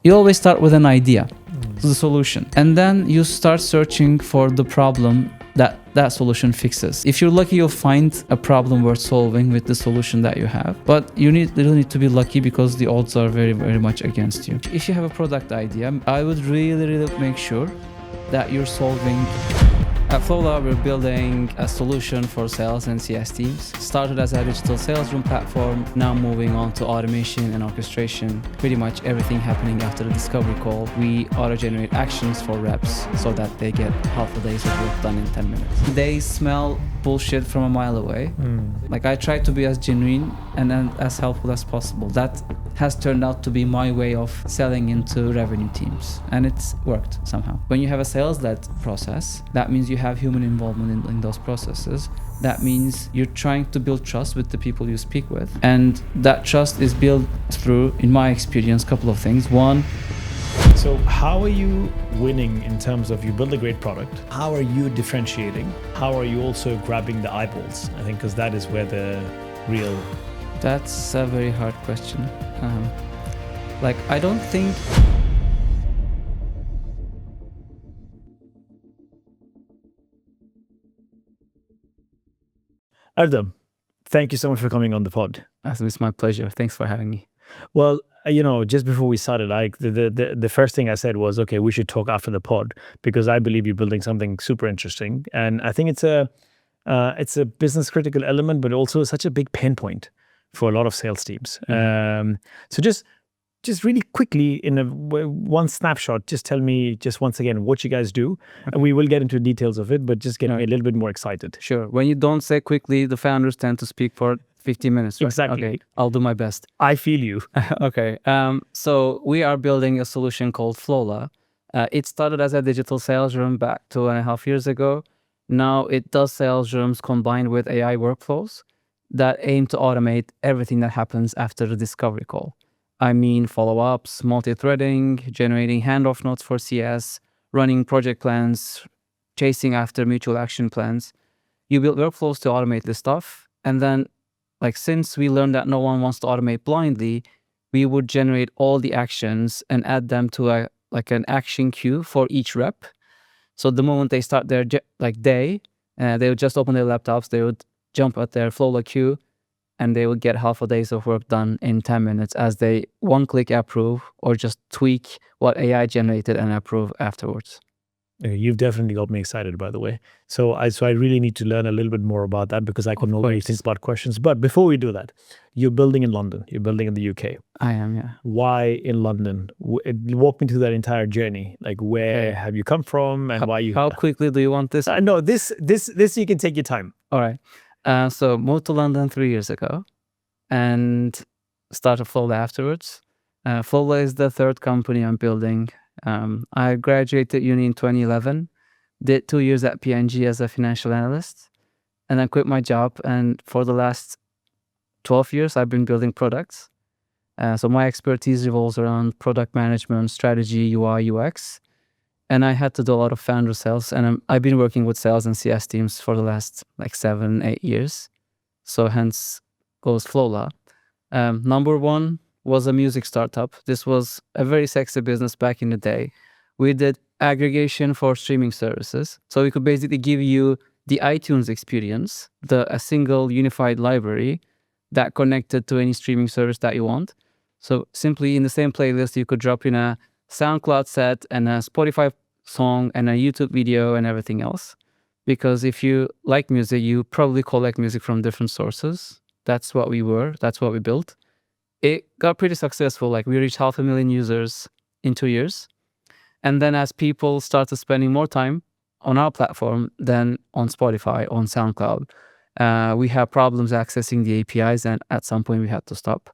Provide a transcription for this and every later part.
You always start with an idea, the solution, and then you start searching for the problem that solution fixes. If you're lucky, you'll find a problem worth solving with the solution that you have. But you really need to be lucky because the odds are very, very much against you. If you have a product idea, I would really make sure that you're solving. At Flowla, we're building a solution for sales and CS teams. Started as a digital sales room platform, now moving on to automation and orchestration. Pretty much everything happening after the discovery call. We auto-generate actions for reps so that they get half a day's of work done in 10 minutes. They smell bullshit from a mile away. Like, I try to be as genuine and as helpful as possible. That has turned out to be my way of selling into revenue teams, and it's worked somehow. When you have a sales-led process, that means you have human involvement in those processes. That means you're trying to build trust with the people you speak with, and that trust is built through, in my experience, a couple of things. One, so how are you winning in terms of you build a great product? How are you differentiating? How are you also grabbing the eyeballs? I think because that is where the real... That's a very hard question. I don't think... Erdem, thank you so much for coming on the pod. It's my pleasure. Thanks for having me. Well, you know, just before we started, the first thing I said was, okay, we should talk after the pod because I believe you're building something super interesting, and I think it's a business critical element, but also such a big pain point for a lot of sales teams. So just really quickly in one snapshot, just tell me just once again what you guys do, and we will get into details of it, but just get me a little bit more excited. Sure. When you don't say quickly, the founders tend to speak for 50 minutes, right? Exactly. Okay, I'll do my best. I feel you. Okay. So we are building a solution called Flowla. It started as a digital sales room back 2.5 years ago. Now it does sales rooms combined with AI workflows that aim to automate everything that happens after the discovery call. I mean, follow-ups, multi-threading, generating handoff notes for CS, running project plans, chasing after mutual action plans. You build workflows to automate this stuff. And then, since we learned that no one wants to automate blindly, we would generate all the actions and add them to an action queue for each rep. So the moment they start their day, they would just open their laptops, they would jump at their Flowla queue, and they would get half a day's of work done in 10 minutes as they one-click approve or just tweak what AI generated and approve afterwards. You've definitely got me excited, by the way. So I really need to learn a little bit more about that because I can always think about questions. But before we do that, you're building in London. You're building in the UK. I am, yeah. Why in London? Walk me through that entire journey. Where have you come from and why you... How quickly do you want this? No, this you can take your time. All right. So moved to London 3 years ago and started Flowla afterwards. Flowla is the third company I'm building. I graduated uni in 2011, did 2 years at P&G as a financial analyst, and then quit my job. And for the last 12 years, I've been building products. So my expertise revolves around product management, strategy, UI, UX. And I had to do a lot of founder sales. And I've been working with sales and CS teams for the last 7-8 years. So hence goes Flowla. Number one was a music startup. This was a very sexy business back in the day. We did aggregation for streaming services. So we could basically give you the iTunes experience, a single unified library that connected to any streaming service that you want. So simply in the same playlist, you could drop in a SoundCloud set and a Spotify song and a YouTube video and everything else. Because if you like music, you probably collect music from different sources. That's what we were. That's what we built. It got pretty successful. We reached 500,000 users in 2 years. And then as people started spending more time on our platform than on Spotify, on SoundCloud, we had problems accessing the APIs, and at some point we had to stop.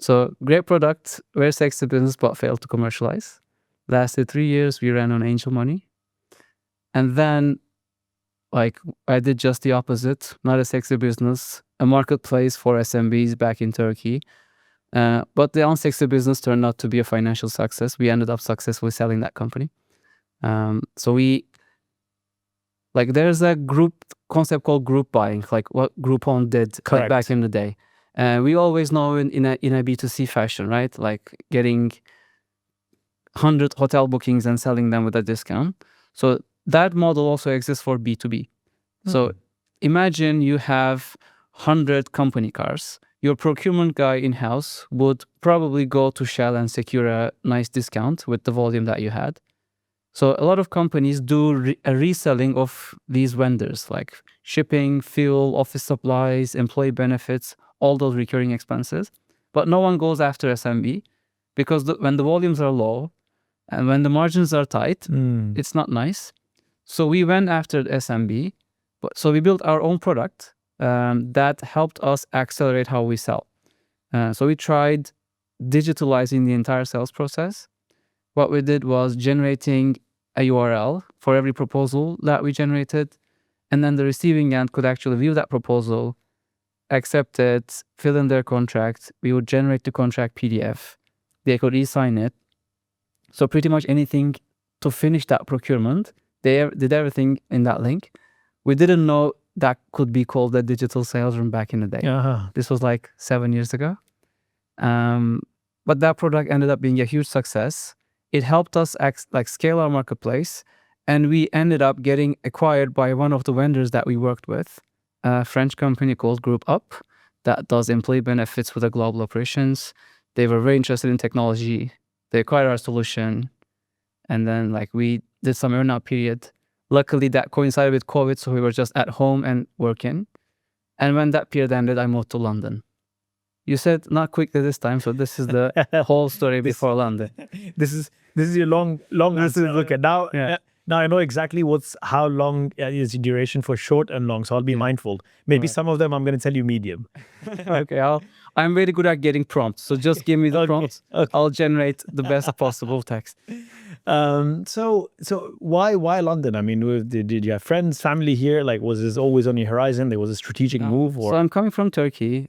So great product, very sexy business, but failed to commercialize. Lasted 3 years, we ran on angel money. And then I did just the opposite, not a sexy business, a marketplace for SMBs back in Turkey. But the unsexy business turned out to be a financial success. We ended up successfully selling that company. So we, there's a group concept called group buying, what Groupon did back in the day. We always know in a B2C fashion, right? Getting 100 hotel bookings and selling them with a discount. So that model also exists for B2B. So imagine you have 100 company cars. Your procurement guy in-house would probably go to Shell and secure a nice discount with the volume that you had. So a lot of companies do a reselling of these vendors, like shipping, fuel, office supplies, employee benefits, all those recurring expenses. But no one goes after SMB because when the volumes are low and when the margins are tight, it's not nice. So we went after SMB. So we built our own product that helped us accelerate how we sell. So we tried digitalizing the entire sales process. What we did was generating a URL for every proposal that we generated, and then the receiving end could actually view that proposal, accept it, fill in their contract. We would generate the contract PDF. They could e-sign it. So pretty much anything to finish that procurement, they did everything in that link. We didn't know that could be called a digital sales room back in the day. This was like 7 years ago. But that product ended up being a huge success. It helped us scale our marketplace, and we ended up getting acquired by one of the vendors that we worked with, a French company called Group Up that does employee benefits with a global operations. They were very interested in technology. They acquired our solution, and then we did some earn-out period. Luckily, that coincided with COVID, so we were just at home and working. And when that period ended, I moved to London. You said not quickly this time, so this is the whole story before London. This is your long answer. Look at now. Yeah. Now I know exactly how long is the duration for short and long, so I'll be mindful. Maybe some of them I'm going to tell you medium. Okay, I'm very good at getting prompts, so just give me the prompts. Okay. I'll generate the best possible text. So why London? I mean, did you have friends, family here? Was this always on your horizon? There was a strategic move, or? So I'm coming from Turkey.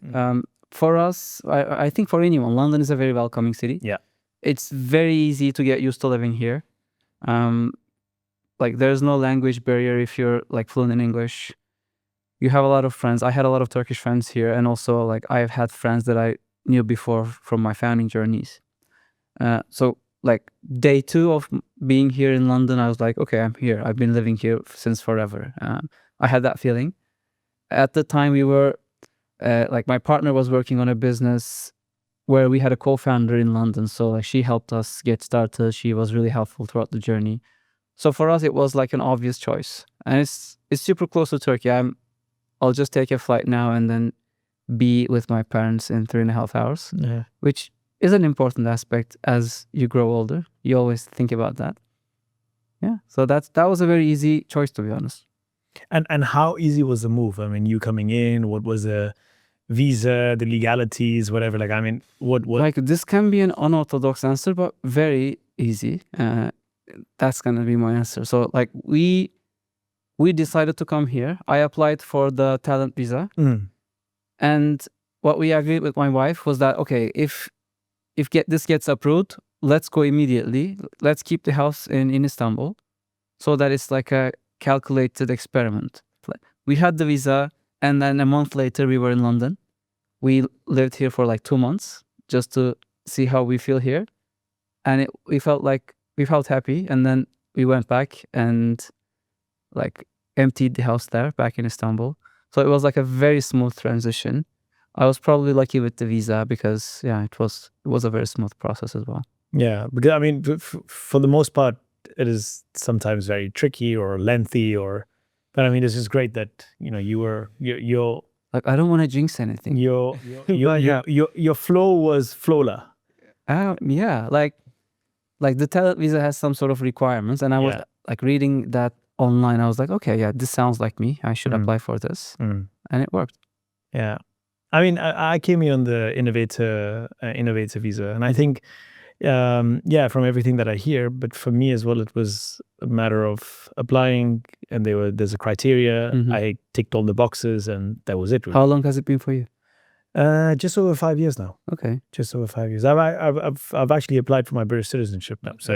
For us, I think for anyone, London is a very welcoming city. Yeah, it's very easy to get used to living here. There's no language barrier if you're fluent in English. You have a lot of friends. I had a lot of Turkish friends here, and also I've had friends that I knew before from my founding journeys. So day 2 of being here in London, I was like, okay, I'm here. I've been living here since forever. I had that feeling. At the time, we were my partner was working on a business where we had a co-founder in London. So she helped us get started. She was really helpful throughout the journey. So for us, it was an obvious choice. And it's super close to Turkey. I'll just take a flight now and then be with my parents in 3.5 hours, which is an important aspect as you grow older. You always think about that. Yeah. So that was a very easy choice, to be honest. And how easy was the move? I mean, you coming in, what was the visa, the legalities, whatever? What? This can be an unorthodox answer, but very easy. That's gonna be my answer. So we decided to come here. I applied for the talent visa, and what we agreed with my wife was that okay, if this gets approved, let's go immediately. Let's keep the house in Istanbul, so that it's a calculated experiment. We had the visa, and then a month later we were in London. We lived here for 2 months just to see how we feel here, and we felt happy. And then we went back and emptied the house there back in Istanbul. So it was a very smooth transition. I was probably lucky with the visa because it was a very smooth process as well. Yeah, because I mean, for the most part, it is sometimes very tricky or lengthy, but I mean, this is great that you're I don't want to jinx anything. Your flow was Flowla. Yeah, the talent visa has some sort of requirements, and I was reading that online. I was like, okay, yeah, this sounds like me. I should apply for this, and it worked. Yeah, I mean, I came here on the innovator visa, and I think. From everything that I hear, but for me as well, it was a matter of applying, and there's a criteria. I ticked all the boxes, and that was it. Really. How long has it been for you? Just over 5 years now. Okay, just over 5 years. I've actually applied for my British citizenship now. So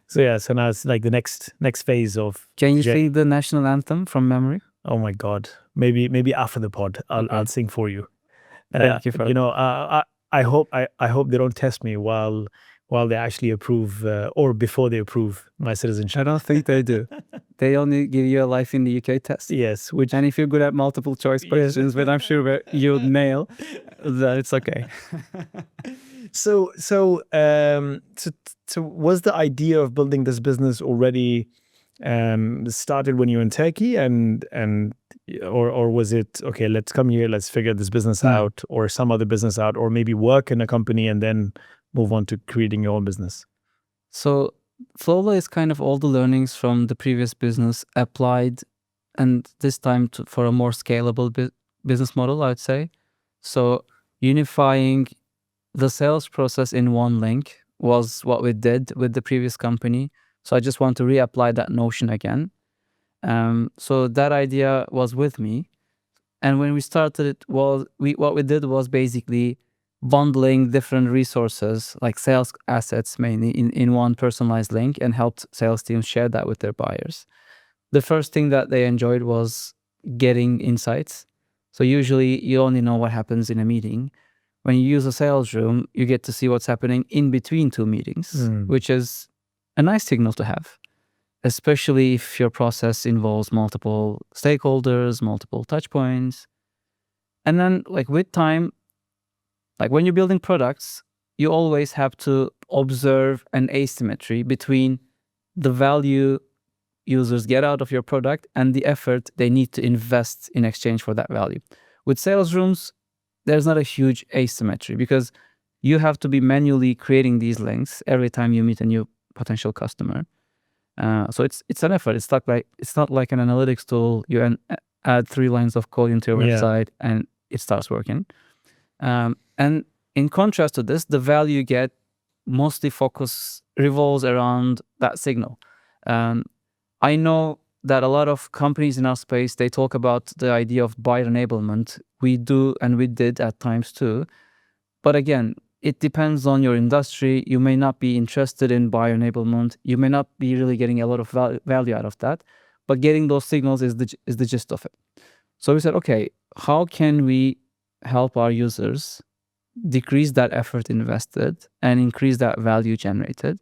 so now it's the next phase of. Can you sing the national anthem from memory? Oh my God, maybe after the pod, I'll sing for you. Thank you for I hope they don't test me while while they actually approve or before they approve my citizenship. I don't think they do. They only give you a life in the UK test. Yes, And if you're good at multiple choice questions, but I'm sure you'll nail, that it's okay. So was the idea of building this business already started when you were in Turkey, or was it okay? Let's come here, let's figure this business out, or some other business out, or maybe work in a company and then move on to creating your own business? So Flowla is kind of all the learnings from the previous business applied, and this time for a more scalable business model, I would say. So unifying the sales process in one link was what we did with the previous company. So I just want to reapply that notion again. So that idea was with me. And when we started it, what we did was basically bundling different resources, like sales assets mainly, in one personalized link, and helped sales teams share that with their buyers. The first thing that they enjoyed was getting insights. So usually you only know what happens in a meeting. When you use a sales room, you get to see what's happening in between two meetings, which is a nice signal to have, especially if your process involves multiple stakeholders, multiple touch points. And then like with time, like when you're building products, you always have to observe an asymmetry between the value users get out of your product and the effort they need to invest in exchange for that value. With sales rooms, there's not a huge asymmetry because you have to be manually creating these links every time you meet a new potential customer. So it's an effort. It's not like an analytics tool. You add 3 lines of code into your website and it starts working. And in contrast to this, the value you get mostly revolves around that signal. I know that a lot of companies in our space, they talk about the idea of buyer enablement. We do, and we did at times too. But again, it depends on your industry. You may not be interested in buyer enablement. You may not be really getting a lot of value out of that. But getting those signals is the gist of it. So we said, okay, how can we help our users decrease that effort invested and increase that value generated?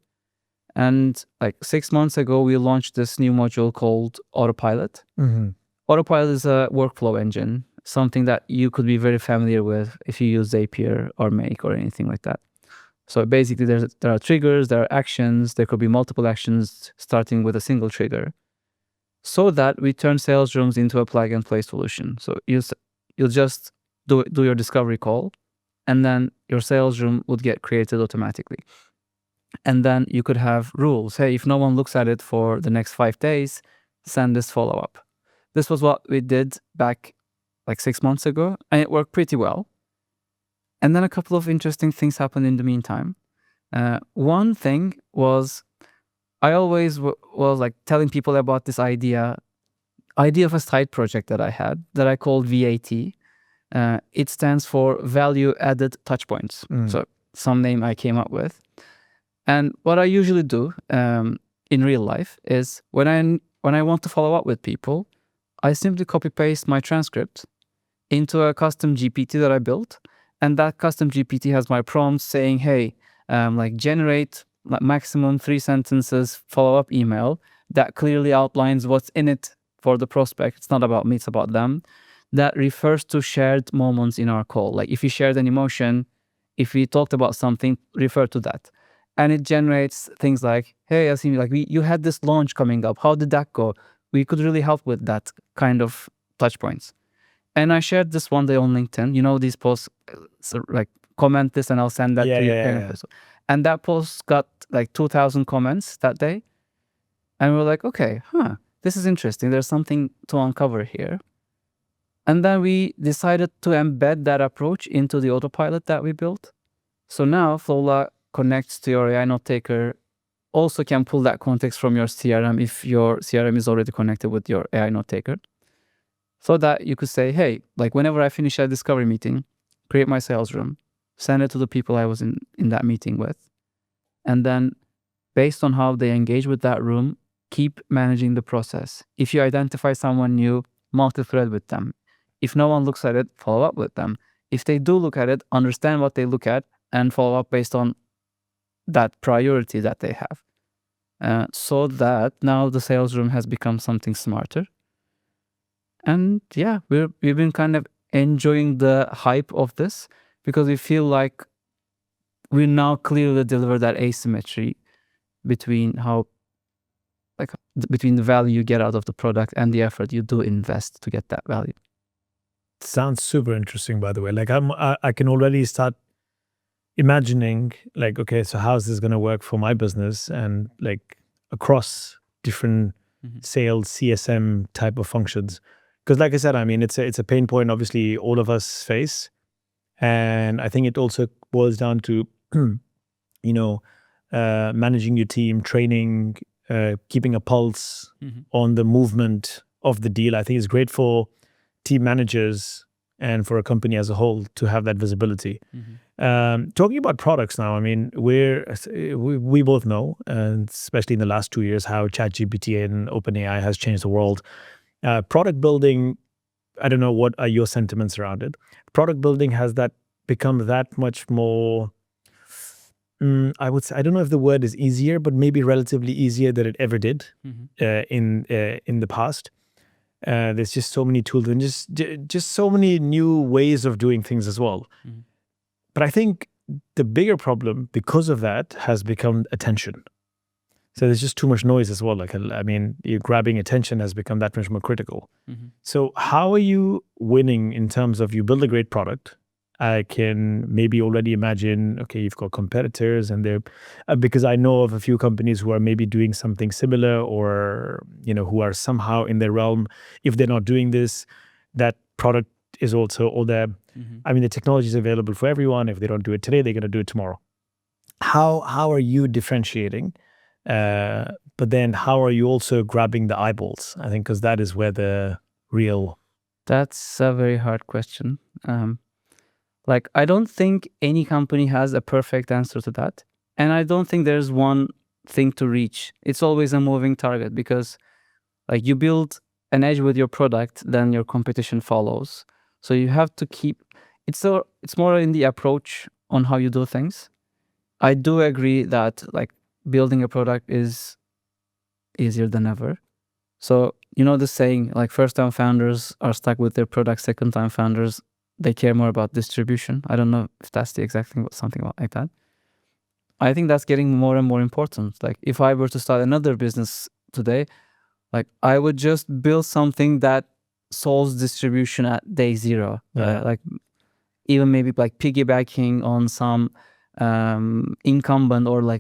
And like 6 months ago, we launched this new module called Autopilot. Autopilot is a workflow engine, something that you could be very familiar with if you use Zapier or Make or anything like that. So basically, there are triggers, there are actions, there could be multiple actions starting with a single trigger, so that we turn sales rooms into a plug and play solution. So you'll just do your discovery call, and then your sales room would get created automatically. And then you could have rules. Hey, if no one looks at it for the next 5 days, send this follow-up. This was what we did back like 6 months ago, and it worked pretty well. And then a couple of interesting things happened in the meantime. One thing was, I always was like telling people about this idea of a side project that I had that I called VAT. It stands for Value Added Touchpoints. So some name I came up with. And what I usually do in real life is when I want to follow up with people, I simply copy paste my transcript into a custom GPT that I built, and that custom GPT has my prompts saying, "Hey, like generate maximum 3 sentences follow-up email that clearly outlines what's in it for the prospect. It's not about me; it's about them. That refers to shared moments in our call. Like if you shared an emotion, if we talked about something, refer to that." And it generates things like, "Hey, Yasin, like you had this launch coming up. How did that go? We could really help with that," kind of touch points. And I shared this one day on LinkedIn. You know, these posts, so like comment this and I'll send that to you. And that post got like 2,000 comments that day. And we're like, okay, this is interesting. There's something to uncover here. And then we decided to embed that approach into the autopilot that we built. So now Flowla connects to your AI note taker, also can pull that context from your CRM if your CRM is already connected with your AI note taker. So that you could say, hey, like whenever I finish a discovery meeting, create my sales room, send it to the people I was in that meeting with. And then based on how they engage with that room, keep managing the process. If you identify someone new, multi-thread with them. If no one looks at it, follow up with them. If they do look at it, understand what they look at and follow up based on that priority that they have. So that now the sales room has become something smarter. And yeah, we've been kind of enjoying the hype of this because we feel like we now clearly deliver that asymmetry between between the value you get out of the product and the effort you do invest to get that value. Sounds super interesting, by the way. Like I can already start imagining, like, okay, so how's this going to work for my business and like across different sales CSM type of functions? Because, like I said, I mean, it's a pain point. Obviously, all of us face, and I think it also boils down to, managing your team, training, keeping a pulse on the movement of the deal. I think it's great for team managers and for a company as a whole to have that visibility. Talking about products now, I mean, we both know, and especially in the last 2 years, how ChatGPT and OpenAI has changed the world. Product building, I don't know, what are your sentiments around it? Product building has that become that much more, I would say, I don't know if the word is easier, but maybe relatively easier than it ever did in the past. There's just so many tools and just so many new ways of doing things as well. But I think the bigger problem because of that has become attention. So there's just too much noise as well. Like, I mean, grabbing attention has become that much more critical. So how are you winning in terms of you build a great product? I can maybe already imagine, okay, you've got competitors and they're, because I know of a few companies who are maybe doing something similar or, who are somehow in their realm. If they're not doing this, that product is also all there. I mean, the technology is available for everyone. If they don't do it today, they're going to do it tomorrow. How are you differentiating? But then how are you also grabbing the eyeballs? I think because that is where the real... That's a very hard question. I don't think any company has a perfect answer to that. And I don't think there's one thing to reach. It's always a moving target because you build an edge with your product, then your competition follows. So you have to keep, it's more in the approach on how you do things. I do agree that building a product is easier than ever. So the saying, first time founders are stuck with their product, second time founders, they care more about distribution. I don't know if that's the exact thing, but something like that. I think that's getting more and more important. If I were to start another business today, I would just build something that solves distribution at day zero. Even maybe piggybacking on some incumbent or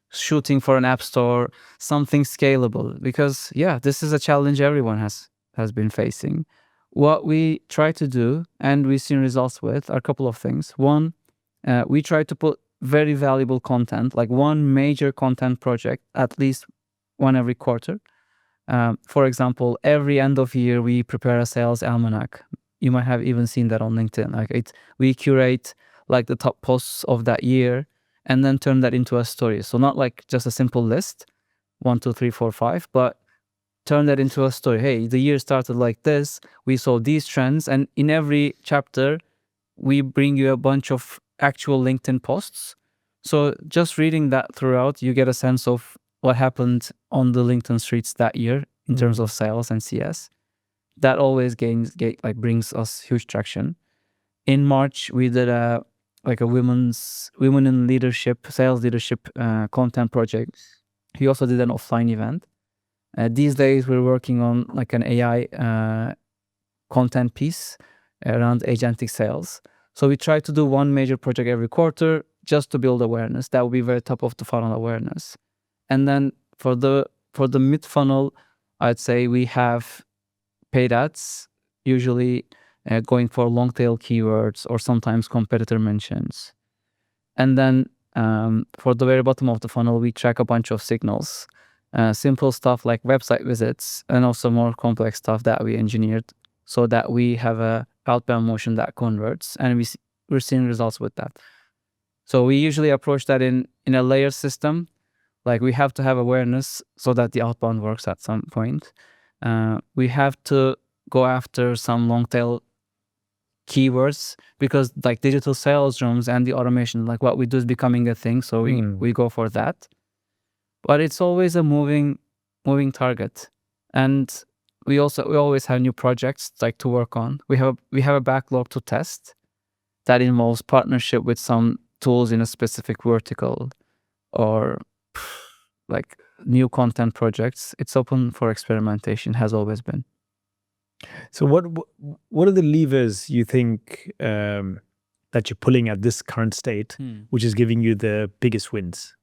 shooting for an app store, something scalable. Because this is a challenge everyone has been facing. What we try to do, and we've seen results with, are a couple of things. One, we try to put very valuable content, like one major content project, at least one every quarter. For example, every end of year, we prepare a sales almanac. You might have even seen that on LinkedIn. We curate the top posts of that year and then turn that into a story. So not just a simple list, 1, 2, 3, 4, 5, but turn that into a story. Hey, the year started like this. We saw these trends. And in every chapter, we bring you a bunch of actual LinkedIn posts. So just reading that throughout, you get a sense of what happened on the LinkedIn streets that year in terms of sales and CS. That always brings us huge traction. In March, we did a women in leadership, sales leadership content project. We also did an offline event. These days, we're working on an AI content piece around agentic sales. So we try to do one major project every quarter just to build awareness. That will be very top of the funnel awareness. And then for the mid funnel, I'd say we have paid ads, usually going for long tail keywords or sometimes competitor mentions. And then for the very bottom of the funnel, we track a bunch of signals. Simple stuff like website visits and also more complex stuff that we engineered so that we have a outbound motion that converts, and we're seeing results with that. So we usually approach that in a layer system. We have to have awareness so that the outbound works at some point. We have to go after some long tail keywords, because like digital sales rooms and the automation, like what we do is becoming a thing. So we go for that. But it's always a moving target. And we always have new projects like to work on. We have a backlog to test that involves partnership with some tools in a specific vertical, or like new content projects. It's open for experimentation, has always been. So what are the levers you think that you're pulling at this current state, which is giving you the biggest wins?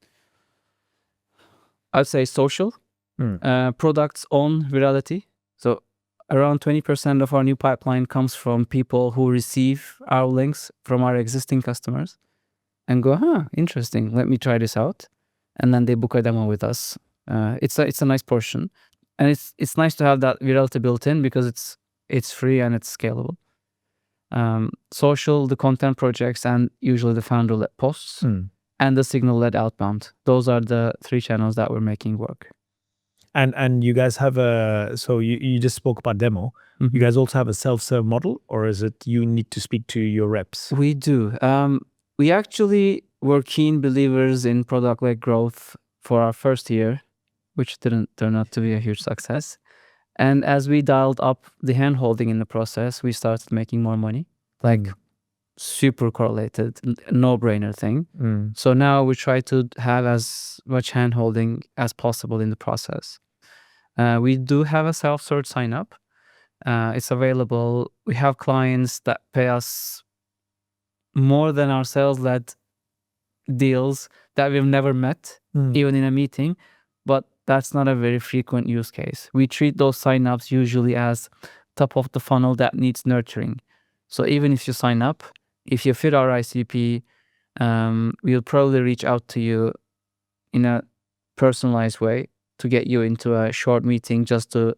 I'd say social, products on virality. So around 20% of our new pipeline comes from people who receive our links from our existing customers and go, interesting, let me try this out. And then they book a demo with us. It's a nice portion. And it's nice to have that virality built in because it's free and it's scalable. Social, the content projects, and usually the founder-led posts, and the signal-led outbound. Those are the 3 channels that we're making work. And you guys have so you just spoke about demo. You guys also have a self-serve model, or is it you need to speak to your reps? We do. We actually were keen believers in product-led growth for our first year, which didn't turn out to be a huge success. And as we dialed up the handholding in the process, we started making more money. Like super correlated, no-brainer thing. So now we try to have as much handholding as possible in the process. We do have a self-serve sign-up. It's available. We have clients that pay us more than our sales-led deals that we've never met, even in a meeting, but that's not a very frequent use case. We treat those sign-ups usually as top of the funnel that needs nurturing. So even if you sign up, if you fit our ICP, we'll probably reach out to you in a personalized way to get you into a short meeting just to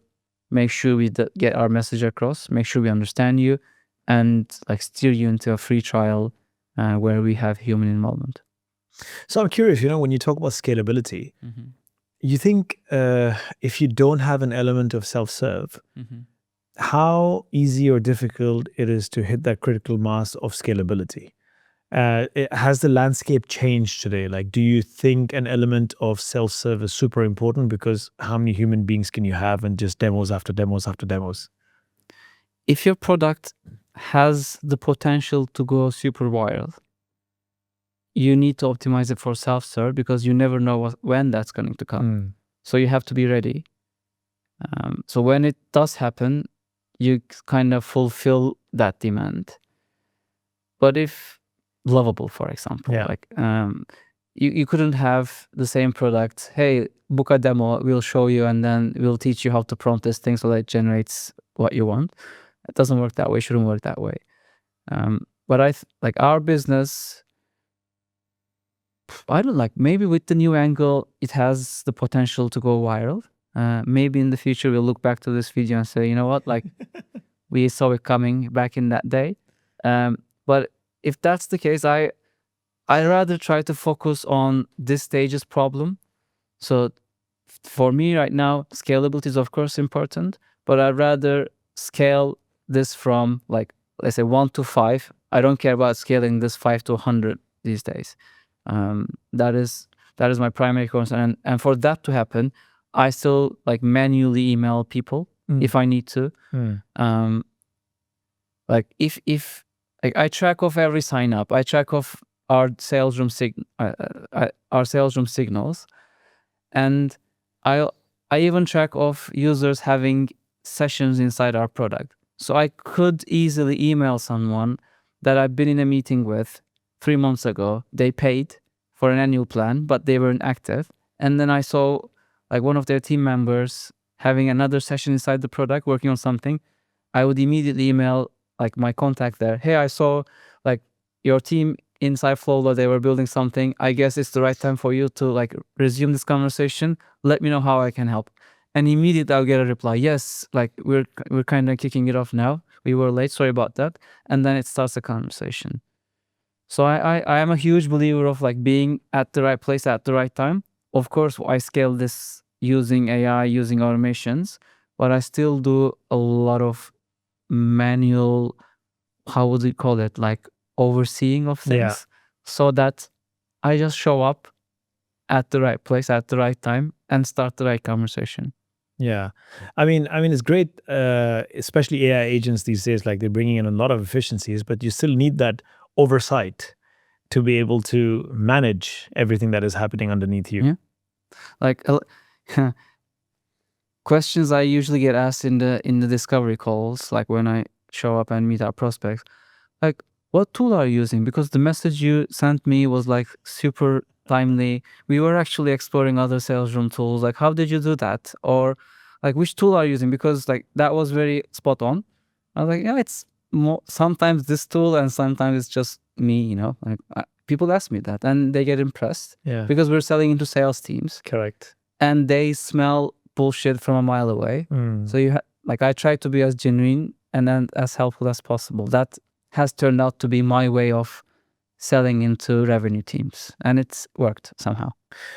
make sure we get our message across, make sure we understand you, and like steer you into a free trial where we have human involvement. So I'm curious, when you talk about scalability, you think if you don't have an element of self-serve, how easy or difficult it is to hit that critical mass of scalability? Has the landscape changed today? Like, do you think an element of self-serve is super important? Because how many human beings can you have and just demos after demos after demos? If your product has the potential to go super viral, you need to optimize it for self-serve because you never know when that's going to come. So you have to be ready. So when it does happen, you kind of fulfill that demand. But if lovable, for example, like you couldn't have the same product. Hey, book a demo, we'll show you, and then we'll teach you how to prompt this thing so that it generates what you want. It doesn't work that way. Shouldn't work that way. But like our business, I don't like, maybe with the new angle, it has the potential to go viral. Maybe in the future, we'll look back to this video and say, you know what, like we saw it coming back in that day. But if that's the case, I'd rather try to focus on this stage's problem. So for me right now, scalability is of course important, but I'd rather scale this from like, let's say 1 to 5. I don't care about scaling this 5 to 100 these days. That is my primary concern. And for that to happen, I still like manually email people if I need to. Like if like I track off every sign up, I track off our sales room signals, and I even track off users having sessions inside our product. So I could easily email someone that I've been in a meeting with 3 months ago. They paid for an annual plan, but they weren't active. And then I saw like one of their team members having another session inside the product working on something. I would immediately email like my contact there. Hey, I saw like your team inside Flowla, they were building something. I guess it's the right time for you to like resume this conversation. Let me know how I can help. And immediately I'll get a reply. Yes, like we're kind of kicking it off now. We were late, sorry about that. And then it starts a conversation. So I am a huge believer of like being at the right place at the right time. Of course, I scale this using AI, using automations, but I still do a lot of manual how would you call it, like overseeing of Yeah. things, so that I just show up at the right place at the right time and start the right conversation. Yeah, I mean, it's great, especially AI agents these days. Like they're bringing in a lot of efficiencies, but you still need that oversight to be able to manage everything that is happening underneath you. Yeah. Like questions I usually get asked in the discovery calls, like when I show up and meet our prospects, like, what tool are you using? Because the message you sent me was like super timely. We were actually exploring other sales room tools. Like, how did you do that? Or like, which tool are you using? Because like that was very spot on. I was like, yeah, it's more sometimes this tool and sometimes it's just me, you know. Like people ask me that and they get impressed Yeah, because we're selling into sales teams correct. and they smell bullshit from a mile away. So you like I try to be as genuine and then as helpful as possible. That has turned out to be my way of selling into revenue teams, and it's worked somehow.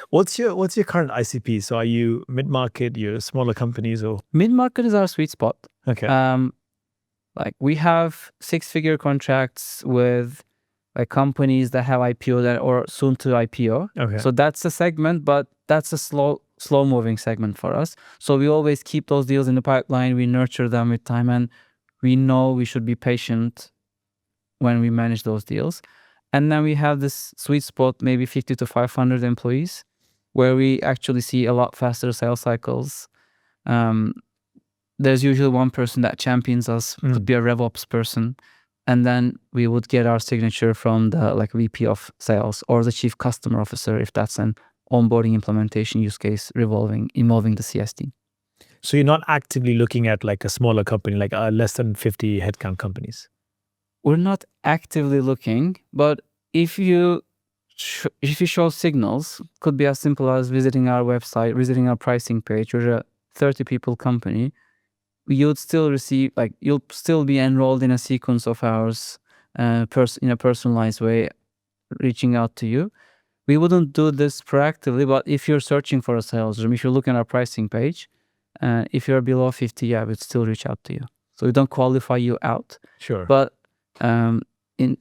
What's your current ICP? So are you mid market? You're smaller companies, or Mid market is our sweet spot. okay? Like we have 6-figure contracts with like companies that have IPO that or soon to IPO. Okay. So that's a segment, but that's a slow moving segment for us. So we always keep those deals in the pipeline. We nurture them with time, and we know we should be patient when we manage those deals. And then we have this sweet spot, maybe 50 to 500 employees, where we actually see a lot faster sales cycles. There's usually one person that champions us, could be a RevOps person. And then we would get our signature from the like VP of sales or the chief customer officer if that's an onboarding implementation use case involving the CS team. So you're not actively looking at like a smaller company, like less than 50 headcount companies. We're not actively looking, but if you show signals, could be as simple as visiting our website, visiting our pricing page. We're a 30 people company. You'll still receive, like, you'll still be enrolled in a sequence of ours, in a personalized way, reaching out to you. We wouldn't do this proactively, but if you're searching for a sales room, if you look at our pricing page, if you're below 50, yeah, we'd still reach out to you. So we don't qualify you out. Sure. But in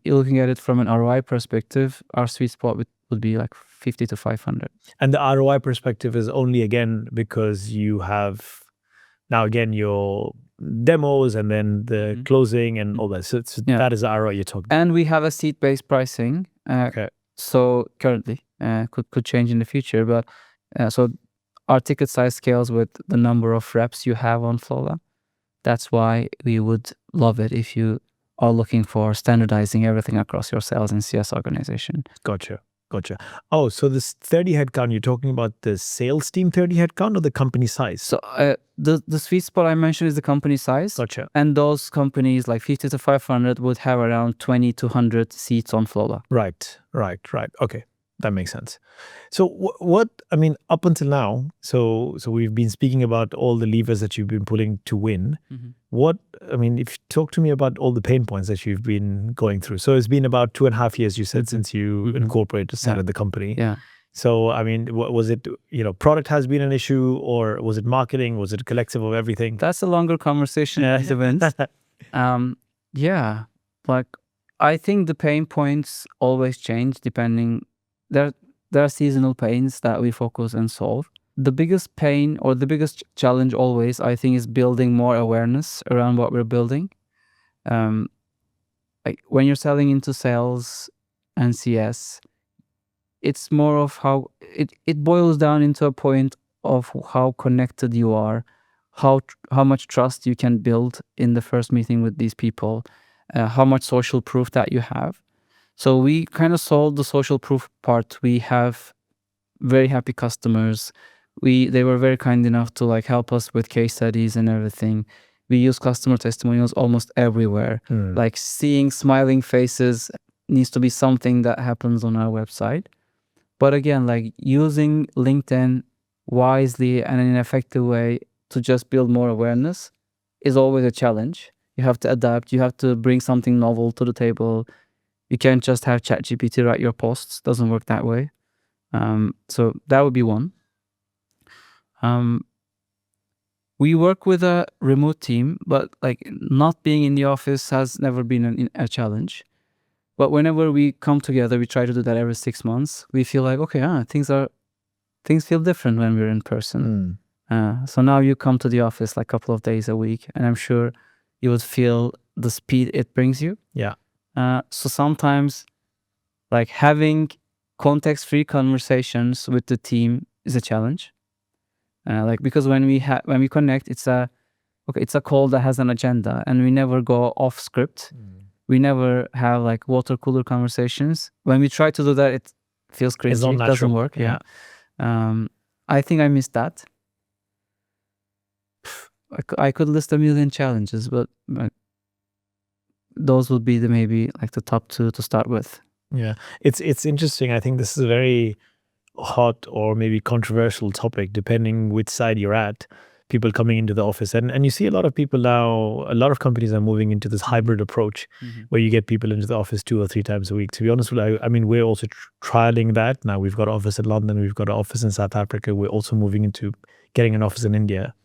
looking at it from an ROI perspective, our sweet spot would be like 50 to 500. And the ROI perspective is only again because you have now again your demos and then the closing and all that. So that is the ROI you're talking. And we have a seat-based pricing. Okay. So currently, could change in the future, but so our ticket size scales with the number of reps you have on Flowla. That's why we would love it if you are looking for standardizing everything across your sales and CS organization. Gotcha. Oh, so this 30 headcount, you're talking about the sales team 30 headcount or the company size? So the sweet spot I mentioned is the company size. Gotcha. And those companies like 50 to 500 would have around 20 to 100 seats on Flowla. Right. Okay. That makes sense. So what I mean, up until now, so we've been speaking about all the levers that you've been pulling to win. What I mean, if you talk to me about all the pain points that you've been going through. So it's been about 2.5 years, you said, since you incorporated, started the company. Yeah. So I mean, was it, product has been an issue, or was it marketing? Was it a collective of everything? That's a longer conversation. Yeah, like I think the pain points always change depending. There are seasonal pains that we focus and solve. The biggest pain or the biggest challenge always, I think, is building more awareness around what we're building. Like when you're selling into sales and CS, it's more of how it boils down into a point of how connected you are, how much trust you can build in the first meeting with these people, how much social proof that you have. So we kind of solved the social proof part. We have very happy customers. They were very kind enough to like help us with case studies and everything. We use customer testimonials almost everywhere. Like seeing smiling faces needs to be something that happens on our website. But again, like using LinkedIn wisely and in an effective way to just build more awareness is always a challenge. You have to adapt. You have to bring something novel to the table. You can't just have ChatGPT write your posts. Doesn't work that way. So that would be one. We work with a remote team, but like not being in the office has never been a challenge. But whenever we come together, we try to do that every 6 months. We feel like, okay, things feel different when we're in person. So now you come to the office like a couple of days a week, and I'm sure you would feel the speed it brings you. Yeah. So sometimes like having context-free conversations with the team is a challenge. Like because when we connect, it's a call that has an agenda, and we never go off script. We never have like water cooler conversations. When we try to do that, it feels crazy. not It doesn't natural. work. Yeah. I think I missed that. I could list a million challenges, but those would be maybe like the top two to start with. Yeah, it's interesting. I think this is a very hot or maybe controversial topic, depending which side you're at. People coming into the office, and you see a lot of people now. A lot of companies are moving into this hybrid approach, where you get people into the office 2 or 3 times a week. To be honest with you, I mean, we're also trialing that now. We've got an office in London, we've got an office in South Africa. We're also moving into getting an office in India.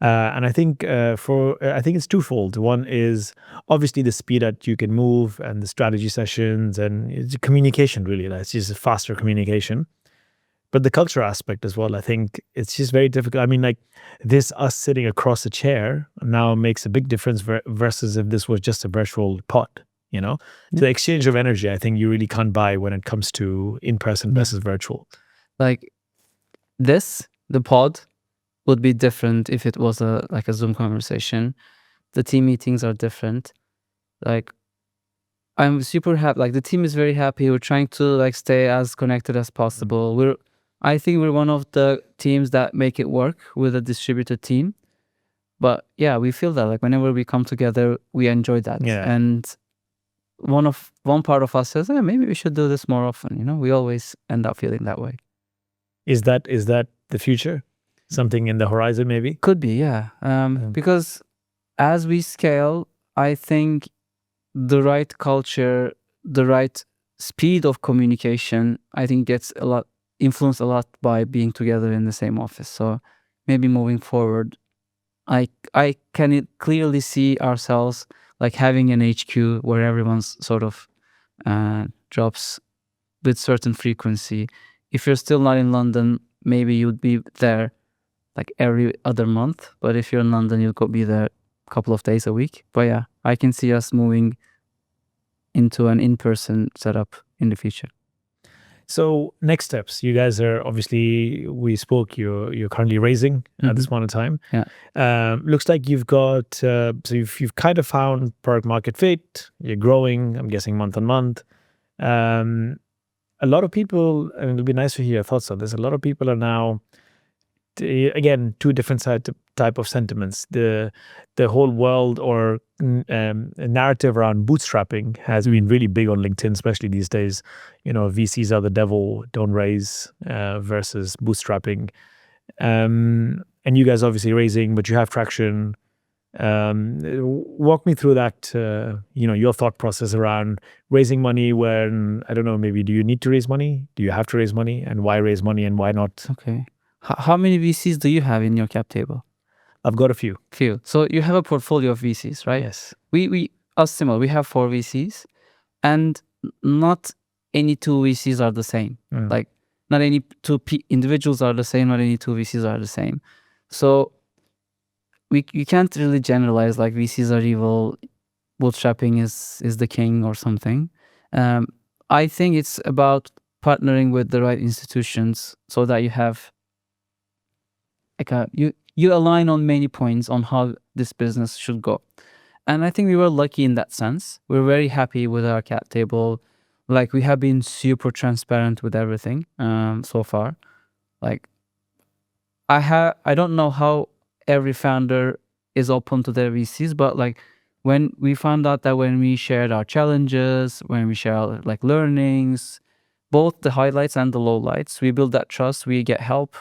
And I think I think it's twofold. One is obviously the speed that you can move and the strategy sessions and it's communication. Really, it's just faster communication. But the culture aspect as well, I think it's just very difficult. I mean, like us sitting across a chair now makes a big difference versus if this was just a virtual pod. The exchange of energy, I think you really can't buy when it comes to in-person versus virtual. Like the pod would be different if it was a Zoom conversation. The team meetings are different. Like I'm super happy. Like the team is very happy. We're trying to like stay as connected as possible. I think we're one of the teams that make it work with a distributed team. But yeah, we feel that like whenever we come together, we enjoy that. Yeah. And one part of us says, maybe we should do this more often. We always end up feeling that way. Is that the future? Something in the horizon, maybe? Could be, yeah. Because as we scale, I think the right culture, the right speed of communication, I think gets influenced a lot by being together in the same office. So maybe moving forward, I can clearly see ourselves like having an HQ where everyone's sort of drops with certain frequency. If you're still not in London, maybe you'd be there like every other month. But if you're in London, you'll be there a couple of days a week. But yeah, I can see us moving into an in-person setup in the future. So next steps, you guys are obviously, we spoke, you're currently raising at this point in time. Yeah. Looks like you've got, so you've kind of found product market fit, you're growing, I'm guessing month on month. A lot of people, and it'll be nice to hear your thoughts on this, a lot of people are now, again, two different type of sentiments. The whole world or narrative around bootstrapping has been really big on LinkedIn, especially these days. VCs are the devil, don't raise, versus bootstrapping. And you guys obviously raising, but you have traction. Walk me through that, your thought process around raising money when, I don't know, maybe do you need to raise money? Do you have to raise money? And why raise money and why not? Okay. How many VCs do you have in your cap table? I've got a few. So you have a portfolio of VCs, right? Yes. We are similar. We have 4 VCs, and not any 2 VCs are the same. Like not any 2 individuals are the same. Not any 2 VCs are the same. So you can't really generalize like VCs are evil, bootstrapping is the king or something. I think it's about partnering with the right institutions so that you have like you align on many points on how this business should go. And I think we were lucky in that sense. We're very happy with our cap table. Like we have been super transparent with everything so far. Like I don't know how every founder is open to their VCs, but like when we found out that when we shared our challenges, when we share our like learnings, both the highlights and the lowlights, we build that trust, we get help.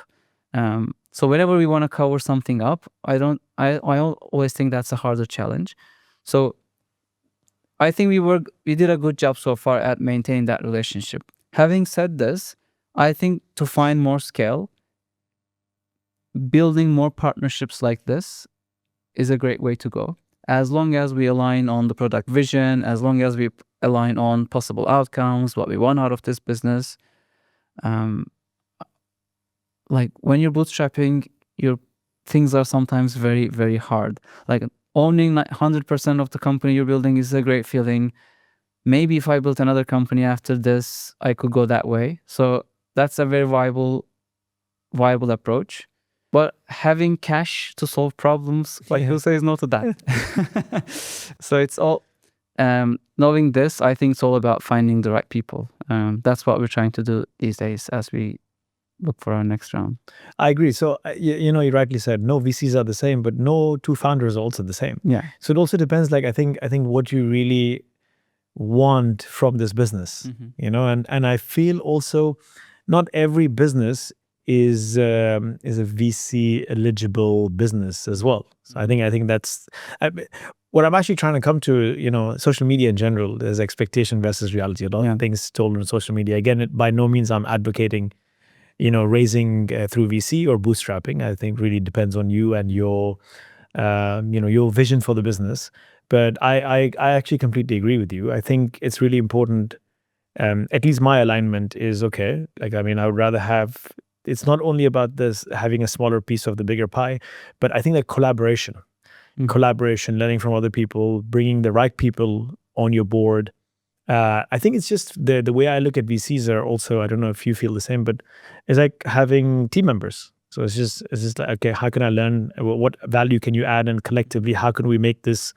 So whenever we want to cover something up, I always think that's a harder challenge. So I think we did a good job so far at maintaining that relationship. Having said this, I think to find more scale, building more partnerships like this is a great way to go. As long as we align on the product vision, as long as we align on possible outcomes, what we want out of this business. Like when you're bootstrapping, your things are sometimes very, very hard. Like owning 100% of the company you're building is a great feeling. Maybe if I built another company after this, I could go that way. So that's a very viable approach. But having cash to solve problems, like who says no to that? So it's all knowing this. I think it's all about finding the right people. That's what we're trying to do these days as we look for our next round. I agree. So, you rightly said, no VCs are the same, but no two founders are also the same. Yeah. So it also depends, like, I think what you really want from this business, and I feel also not every business is a VC eligible business as well. So I think that's what I'm actually trying to come to. Social media in general, there's expectation versus reality. A lot of things told on social media. Again, by no means I'm advocating raising through VC or bootstrapping. I think really depends on you and your your vision for the business. But I actually completely agree with you. I think it's really important. At least my alignment is okay. Like, I mean, I would rather have. It's not only about this having a smaller piece of the bigger pie, but I think that collaboration, learning from other people, bringing the right people on your board. I think it's just the way I look at VCs are also, I don't know if you feel the same, but it's like having team members. So it's just like, okay, how can I learn? What value can you add? And collectively, how can we make this,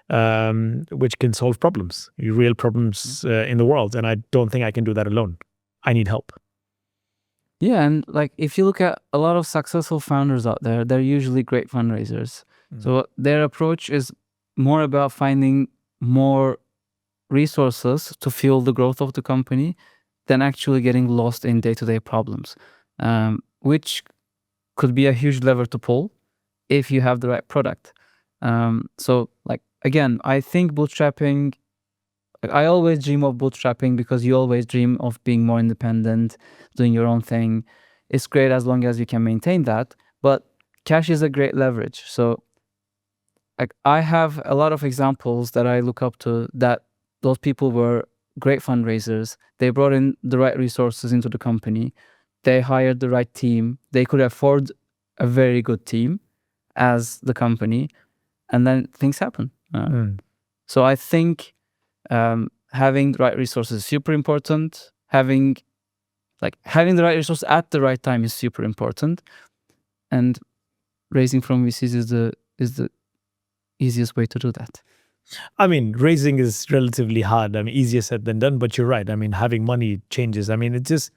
which can solve problems, real problems in the world? And I don't think I can do that alone. I need help. Yeah, and like if you look at a lot of successful founders out there, they're usually great fundraisers. So their approach is more about finding more resources to fuel the growth of the company than actually getting lost in day-to-day problems, which could be a huge lever to pull if you have the right product. So like, again, I think bootstrapping, I always dream of bootstrapping because you always dream of being more independent, doing your own thing. It's great as long as you can maintain that, but cash is a great leverage. So like, I have a lot of examples that I look up to that those people were great fundraisers. They brought in the right resources into the company. They hired the right team. They could afford a very good team as the company, and then things happen. So I think having the right resources is super important. Having the right resources at the right time is super important, and raising from VCs is the easiest way to do that. I mean, raising is relatively hard. I mean, easier said than done, but you're right. I mean, having money changes. I mean, it just,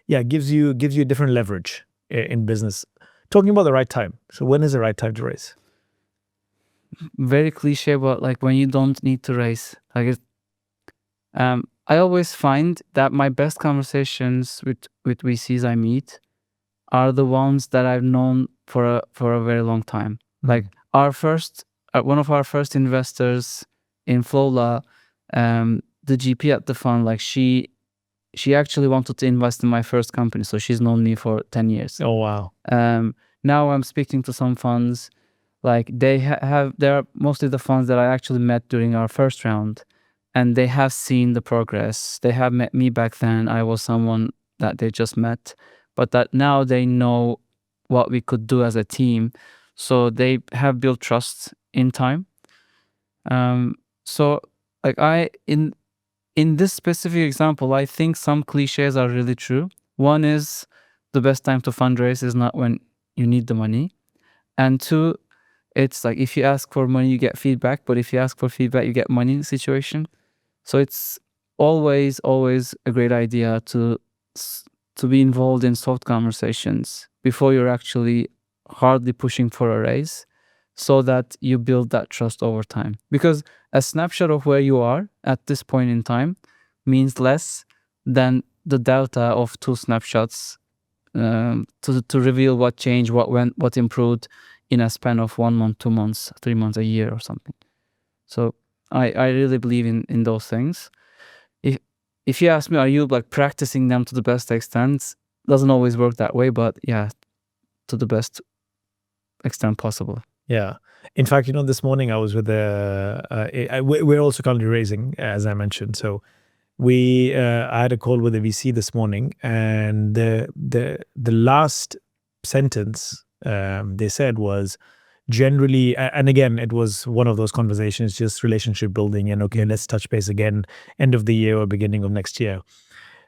gives you a different leverage in business. Talking about the right time. So when is the right time to raise? Very cliche, but like when you don't need to raise. Like, I always find that my best conversations with VCs I meet are the ones that I've known for a very long time. Like one of our first investors in Flowla, the GP at the fund, like she actually wanted to invest in my first company, so she's known me for 10 years. Oh wow! Now I'm speaking to some funds, like they they're mostly the funds that I actually met during our first round, and they have seen the progress. They have met me back then. I was someone that they just met, but that now they know what we could do as a team. So they have built trust in time. So like in this specific example, I think some cliches are really true. One is the best time to fundraise is not when you need the money. And two, it's like if you ask for money, you get feedback. But if you ask for feedback, you get money situation. So it's always a great idea to be involved in soft conversations before you're actually hardly pushing for a raise, so that you build that trust over time. Because a snapshot of where you are at this point in time means less than the delta of two snapshots to reveal what changed, what went, what improved in a span of 1 month, 2 months, 3 months, a year or something. So I really believe in those things. If you ask me, are you like practicing them to the best extent? Doesn't always work that way, but yeah, to the best extent possible. Yeah. In fact, this morning I was with we're also currently raising, as I mentioned. So I had a call with a VC this morning, and the last sentence they said was generally, and again, it was one of those conversations, just relationship building, and okay, let's touch base again end of the year or beginning of next year.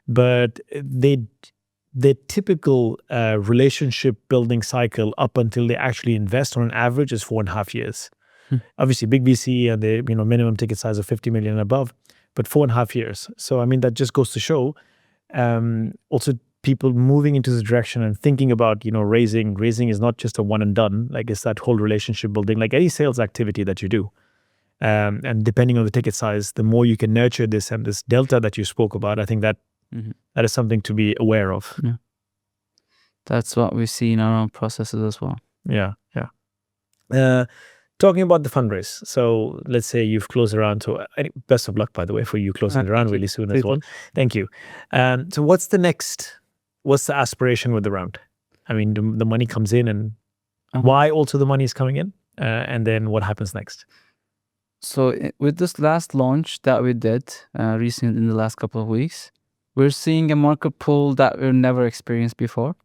But the typical relationship building cycle up until they actually invest on an average is 4.5 years. Obviously, big VC and the minimum ticket size of 50 million and above, but 4.5 years. So I mean, that just goes to show also people moving into this direction and thinking about raising is not just a one and done. Like, it's that whole relationship building, like any sales activity that you do. And depending on the ticket size, the more you can nurture this and this delta that you spoke about, I think that that is something to be aware of. Yeah. That's what we see in our own processes as well. Yeah. Talking about the fundraise. So let's say you've closed around. So best of luck, by the way, for you closing it around really soon as well. Thank you. So what's the next? What's the aspiration with the round? I mean, the money comes in, and why also the money is coming in, and then what happens next? So with this last launch that we did recently in the last couple of weeks, we're seeing a market pull that we've never experienced before.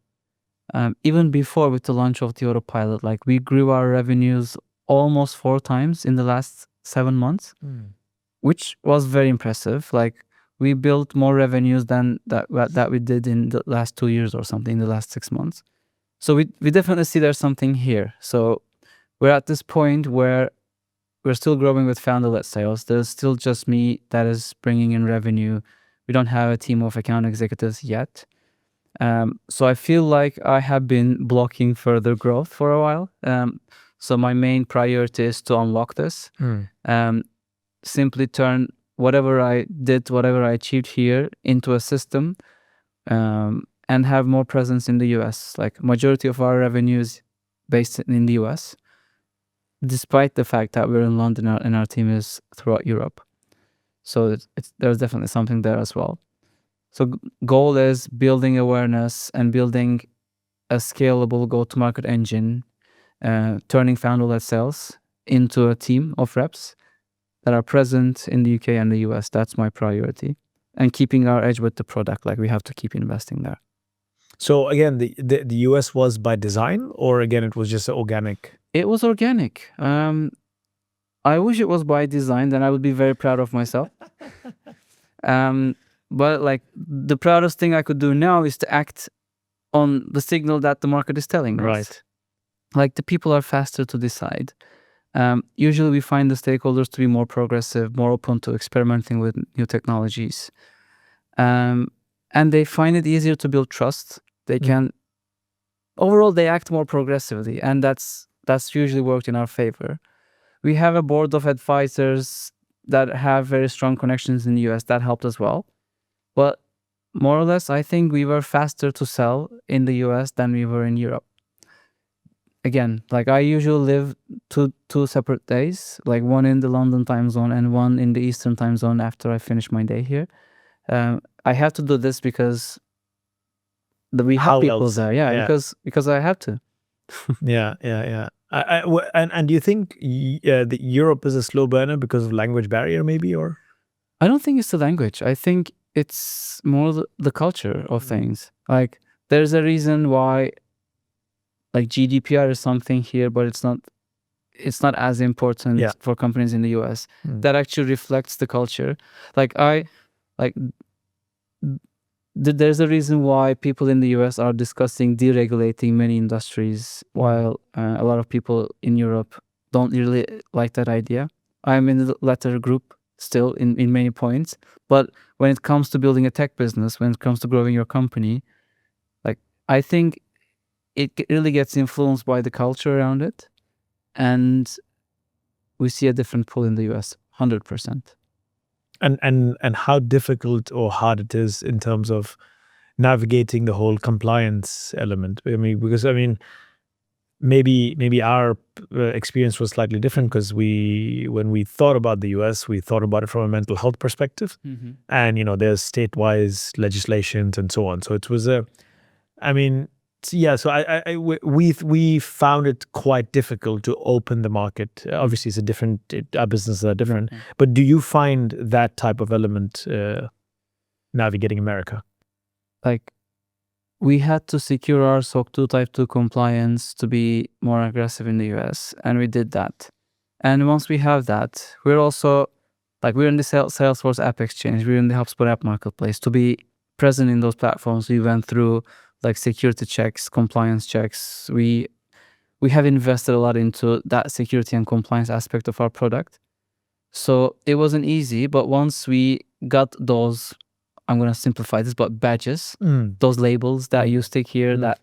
Even before with the launch of the autopilot, like we grew our revenues almost 4 times in the last 7 months, which was very impressive. Like, we built more revenues than that we did in the last 2 years or something, in the last 6 months. So we definitely see there's something here. So we're at this point where we're still growing with founder-led sales. There's still just me that is bringing in revenue. We don't have a team of account executives yet. So I feel like I have been blocking further growth for a while. So my main priority is to unlock this. Simply turn whatever I achieved here into a system, and have more presence in the US. Like, majority of our revenues based in the US, despite the fact that we're in London and our team is throughout Europe. So there's definitely something there as well. So goal is building awareness and building a scalable go-to-market engine, turning founder-led sales into a team of reps that are present in the UK and the US. That's my priority. And keeping our edge with the product. Like, we have to keep investing there. So again, the US was by design, or again, it was just organic? It was organic. I wish it was by design, then I would be very proud of myself. But like, the proudest thing I could do now is to act on the signal that the market is telling us. Right. Like, the people are faster to decide. Usually we find the stakeholders to be more progressive, more open to experimenting with new technologies. And they find it easier to build trust. They can, overall, they act more progressively, and that's usually worked in our favor. We have a board of advisors that have very strong connections in the US that helped as well. But more or less, I think we were faster to sell in the US than we were in Europe. Again, like, I usually live two separate days, like one in the London time zone and one in the Eastern time zone after I finish my day here. I have to do this because we have people there. Yeah, because I have to. Yeah. And do you think that Europe is a slow burner because of language barrier, maybe, or? I don't think it's the language. I think it's more the culture of things. Like, there's a reason why, like, GDPR is something here, but it's not as important for companies in the US. That actually reflects the culture. There's a reason why people in the US are discussing deregulating many industries, while a lot of people in Europe don't really like that idea. I'm in the latter group still in many points, but when it comes to building a tech business, when it comes to growing your company, like, I think it really gets influenced by the culture around it, and we see a different pull in the US, 100%. And how difficult or hard it is in terms of navigating the whole compliance element. I mean, because maybe our experience was slightly different, because when we thought about the US, we thought about it from a mental health perspective, and there's state-wise legislations and so on. So it was So we found it quite difficult to open the market. Obviously, it's a different. Our businesses are different. But do you find that type of element navigating America? Like, we had to secure our SOC 2 Type 2 compliance to be more aggressive in the US, and we did that. And once we have that, we're also, like, we're in the Salesforce App Exchange, we're in the HubSpot App Marketplace. To be present in those platforms, we went through like security checks, compliance checks. We have invested a lot into that security and compliance aspect of our product. So it wasn't easy, but once we got those, I'm going to simplify this, but badges, those labels that you stick here that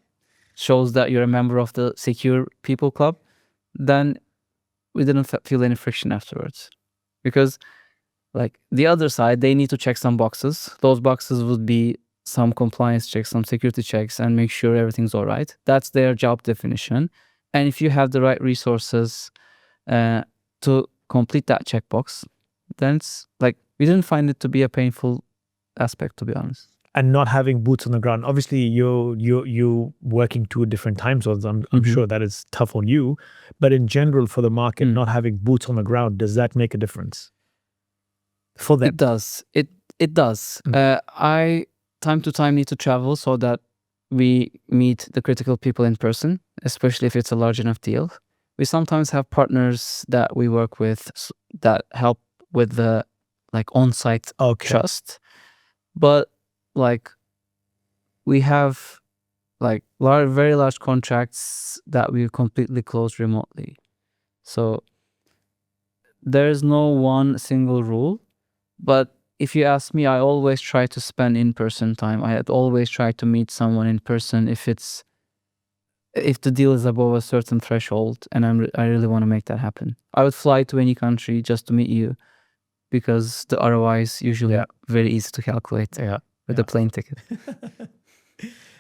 shows that you're a member of the Secure People Club, then we didn't feel any friction afterwards. Because like the other side, they need to check some boxes. Those boxes would be some compliance checks, some security checks, and make sure everything's all right. That's their job definition. And if you have the right resources to complete that checkbox, then it's like, we didn't find it to be a painful aspect, to be honest. And not having boots on the ground. Obviously, you working 2 different time zones. I'm sure that is tough on you. But in general, for the market, not having boots on the ground, does that make a difference for them? It does. It does. I time to time need to travel so that we meet the critical people in person, especially if it's a large enough deal. We sometimes have partners that we work with that help with the like on-site trust. But like, we have like very large contracts that we completely close remotely. So there's no one single rule. But if you ask me, I always try to spend in-person time. I had always tried to meet someone in person if the deal is above a certain threshold and I really want to make that happen. I would fly to any country just to meet you because the ROI is usually very easy to calculate with the plane ticket.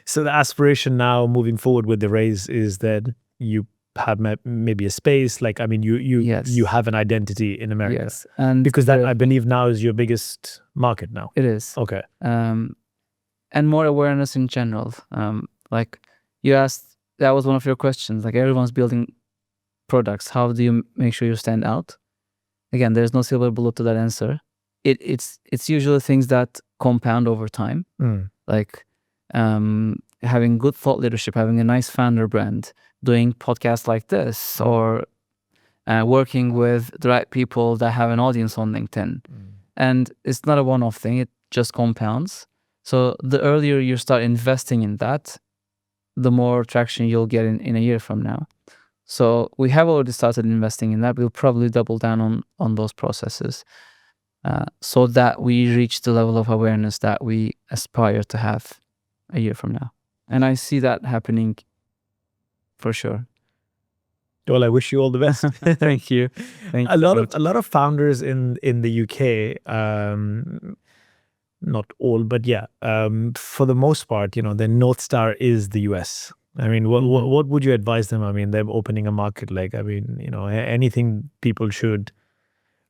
So the aspiration now moving forward with the raise is that you have maybe a space, like, I mean, you have an identity in America. Yes. And because that, I believe, now is your biggest market now. It is. Okay. And more awareness in general. Like you asked, that was one of your questions. Like, everyone's building products. How do you make sure you stand out? Again, there's no silver bullet to that answer. It's usually things that compound over time. Like having good thought leadership, having a nice founder brand, doing podcasts like this, or working with the right people that have an audience on LinkedIn. And it's not a one-off thing, it just compounds. So the earlier you start investing in that, the more traction you'll get in a year from now. So we have already started investing in that. We'll probably double down on those processes so that we reach the level of awareness that we aspire to have a year from now. And I see that happening for sure. Well, I wish you all the best. Thank you. A lot of founders in the UK, not all, but for the most part, their North Star is the US. I mean, what would you advise them? I mean, they're opening a market. Like, I mean, anything people should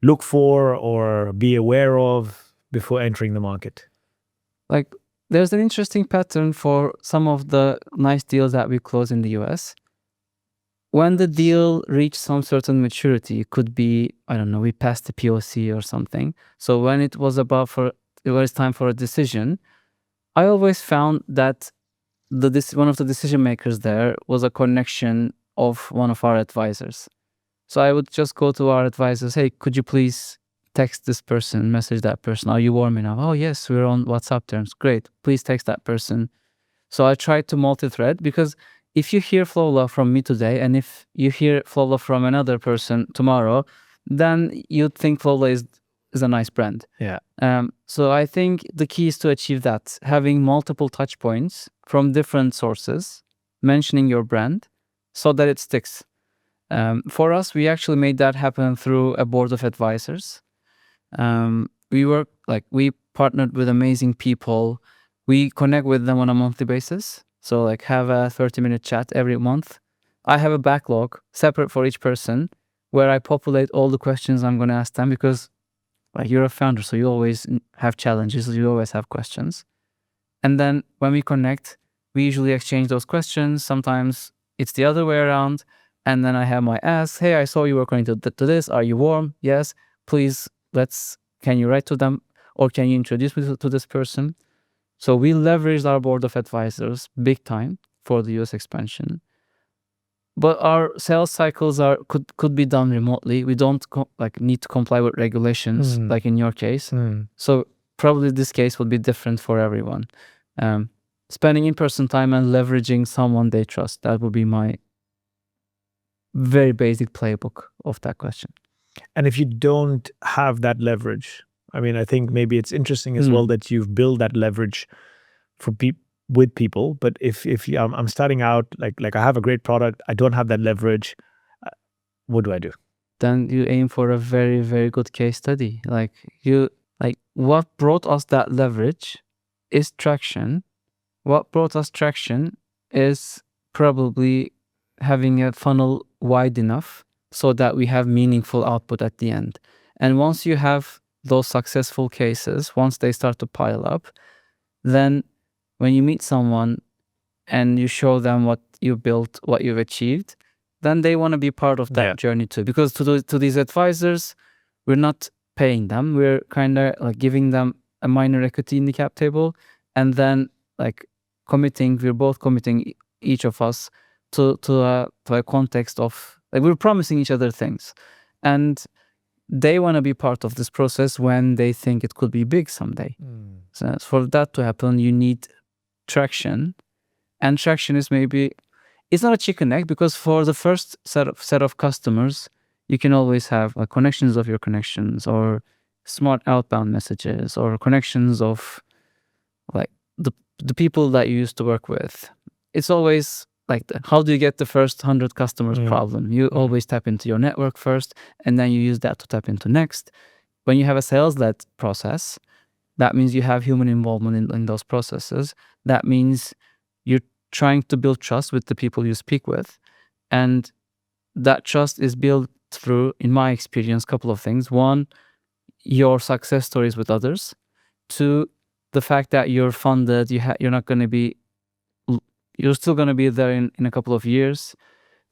look for or be aware of before entering the market? Like, there's an interesting pattern for some of the nice deals that we close in the US. When the deal reached some certain maturity, it could be, I don't know, we passed the POC or something. So when it was time for a decision, I always found that one of the decision makers there was a connection of one of our advisors. So I would just go to our advisors, hey, could you please text this person, message that person? Are you warm enough? Oh, yes, we're on WhatsApp terms. Great. Please text that person. So I tried to multi-thread, because if you hear Flowla from me today and if you hear Flowla from another person tomorrow, then you'd think Flowla is a nice brand. Yeah. So I think the key is to achieve that, having multiple touch points from different sources, mentioning your brand so that it sticks. For us, we actually made that happen through a board of advisors. We partnered with amazing people. We connect with them on a monthly basis. So like have a 30-minute chat every month. I have a backlog separate for each person where I populate all the questions I'm going to ask them, because like, you're a founder, so you always have challenges, you always have questions. And then when we connect, We usually exchange those questions. Sometimes it's the other way around. And then I have my ask, hey, I saw you were going to this. Are you warm? Yes. Please, can you write to them? Or can you introduce me to this person? So we leveraged our board of advisors big time for the US expansion. But our sales cycles could be done remotely. We don't need to comply with regulations like in your case. So probably this case will be different for everyone. Spending in-person time and leveraging someone they trust. That would be my very basic playbook of that question. And if you don't have that leverage, I mean, I think maybe it's interesting as well that you've built that leverage for with people. But if I'm starting out, like I have a great product, I don't have that leverage, what do I do? Then you aim for a very, very good case study. What brought us that leverage is traction. What brought us traction is probably having a funnel wide enough so that we have meaningful output at the end. And once you have those successful cases, once they start to pile up, then when you meet someone and you show them what you built, what you've achieved, then they want to be part of that journey too. Because to these advisors, we're not paying them. We're kind of like giving them a minor equity in the cap table, and then we're both committing each of us to a context of we're promising each other things, and they want to be part of this process when they think it could be big someday. So for that to happen, you need traction, and traction is it's not a chicken egg, because for the first set of customers, you can always have connections of your connections, or smart outbound messages, or connections of the people that you used to work with. It's always how do you get the first 100 customers problem? You always tap into your network first, and then you use that to tap into next. When you have a sales-led process, that means you have human involvement in those processes. That means you're trying to build trust with the people you speak with. And that trust is built through, in my experience, a couple of things. One, your success stories with others. Two, the fact that you're funded, you're still going to be there in a couple of years.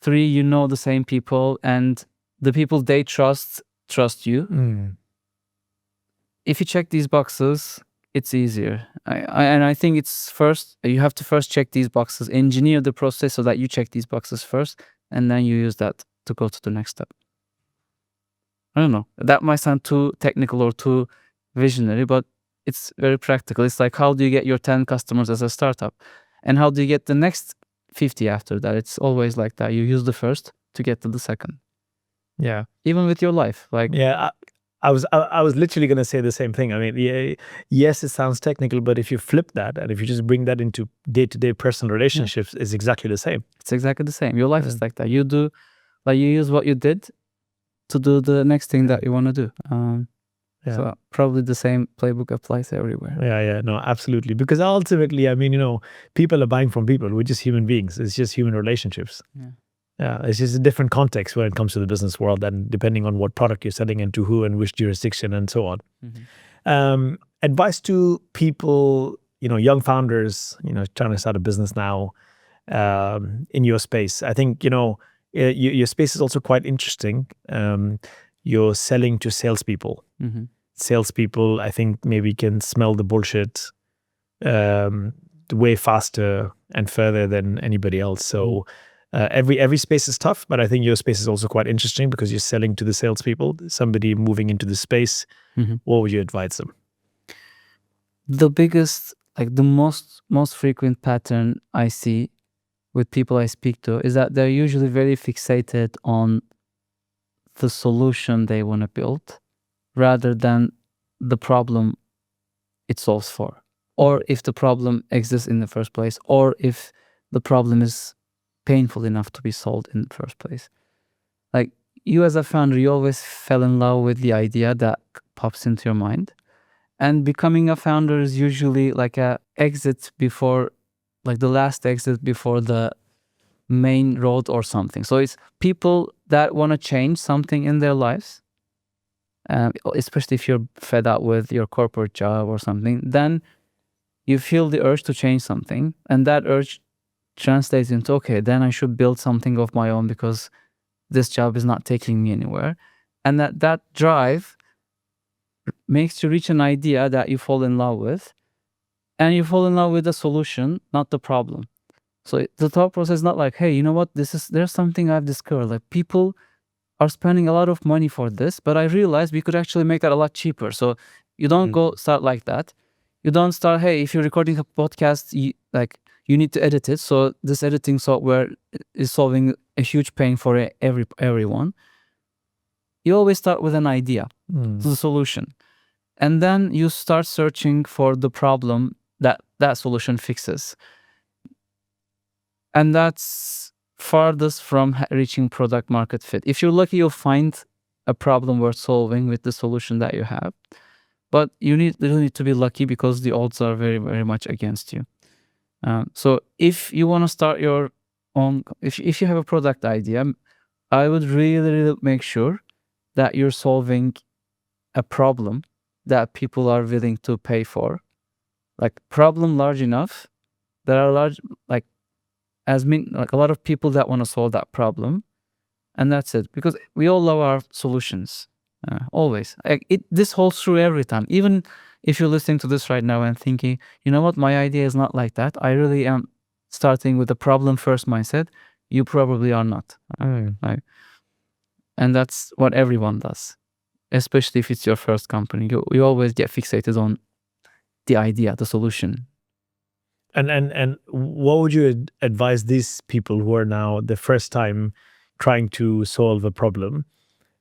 Three, you know the same people, and the people they trust you. If you check these boxes, it's easier. And I think you have to first check these boxes, engineer the process so that you check these boxes first, and then you use that to go to the next step. I don't know. That might sound too technical or too visionary, but it's very practical. It's like, how do you get your 10 customers as a startup? And how do you get the next 50 after that? It's always like that. You use the first to get to the second. Yeah. Even with your life. I was literally going to say the same thing. I mean, yes, it sounds technical, but if you flip that and if you just bring that into day-to-day personal relationships, it's exactly the same. It's exactly the same. Your life is like that. You use what you did to do the next thing that you want to do. So probably the same playbook applies everywhere. Yeah, no, absolutely. Because ultimately, I mean, people are buying from people. We're just human beings. It's just human relationships. Yeah, it's just a different context when it comes to the business world, and depending on what product you're selling and to who and which jurisdiction and so on. Advice to people, young founders, trying to start a business now in your space. I think, your space is also quite interesting. You're selling to salespeople. Salespeople, I think, maybe can smell the bullshit way faster and further than anybody else. So every space is tough, but I think your space is also quite interesting because you're selling to the salespeople, somebody moving into the space. What would you advise them? The biggest, the most frequent pattern I see with people I speak to is that they're usually very fixated on the solution they want to build rather than the problem it solves for, or if the problem exists in the first place, or if the problem is painful enough to be solved in the first place. You as a founder, you always fell in love with the idea that pops into your mind, and becoming a founder is usually like a exit before, the last exit before the main road or something. So it's people that want to change something in their lives, especially if you're fed up with your corporate job or something. Then you feel the urge to change something, and that urge translates into, okay, then I should build something of my own because this job is not taking me anywhere. And that drive makes you reach an idea that you fall in love with, and you fall in love with the solution, not the problem. So the thought process is not like, hey, you know what, there's something I've discovered, like people are spending a lot of money for this, but I realized we could actually make that a lot cheaper. So you don't go start like that. You don't start, hey, if you're recording a podcast, you need to edit it. So this editing software is solving a huge pain for everyone. You always start with an idea, the solution. And then you start searching for the problem that solution fixes. And that's farthest from reaching product market fit. If you're lucky, you'll find a problem worth solving with the solution that you have. But you need to be lucky because the odds are very, very much against you. So if you want to start your own, if you have a product idea, I would really, really make sure that you're solving a problem that people are willing to pay for. Like problem large enough, there are like a lot of people that want to solve that problem, and that's it. Because we all love our solutions, always. This holds true every time. Even if you're listening to this right now and thinking, you know what, my idea is not like that. I really am starting with a problem first mindset. You probably are not. Right? And that's what everyone does, especially if it's your first company. You always get fixated on the idea, the solution. And what would you advise these people who are now the first time trying to solve a problem?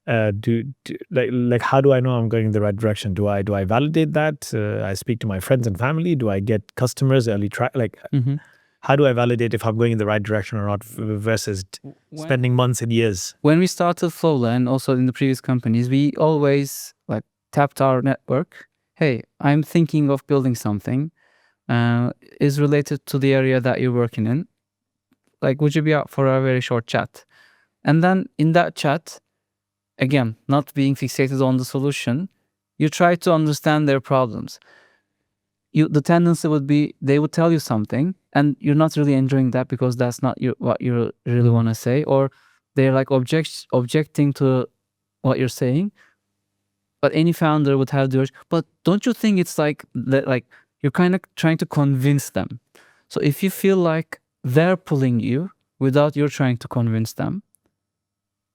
Like how do I know I'm going in the right direction? Do I validate that? I speak to my friends and family. Do I get customers early? How do I validate if I'm going in the right direction or not versus spending months and years? When we started Flowla and also in the previous companies, we always tapped our network. Hey, I'm thinking of building something. Is related to the area that you're working in. Like, would you be out for a very short chat? And then in that chat, again, not being fixated on the solution, you try to understand their problems. The tendency would be they would tell you something and you're not really enjoying that because that's not what you really want to say, or they're like objecting to what you're saying. But any founder would have the urge, but don't you think it's like you're kind of trying to convince them? So if you feel like they're pulling you without you trying to convince them,